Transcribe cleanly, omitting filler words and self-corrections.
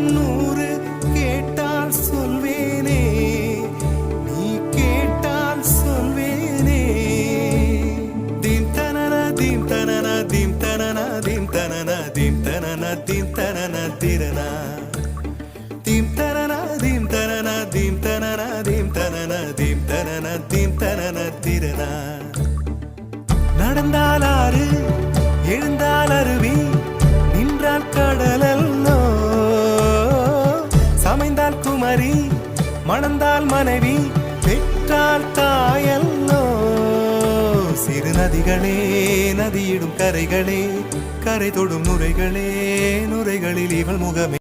ஆயிரம் நூறு கேட்டால் சொல்வேனே, நீ கேட்டால் சொல்வேனே. தீம் தனன தீம் தனன தீம் தனன தீம் தனன தீம் தனன தீம் தனன திரனா தீம் தனன தீம் தனன தீம் தனன தீம் தனன தீம் தனன தீம் தனன திரனா. நடந்தால் ஆறு, எழுந்தால் அருவி, நின்றால் கடலல்லோ, சமைந்தால் குமரி, மணந்தால் மனைவி, பெற்றால் தாயல்லோ. சிறு நதிகளே, நதியிடும் கரைகளே, கரை தொடும் நுரைகளே, நுரைகளில் இவள் முகமே.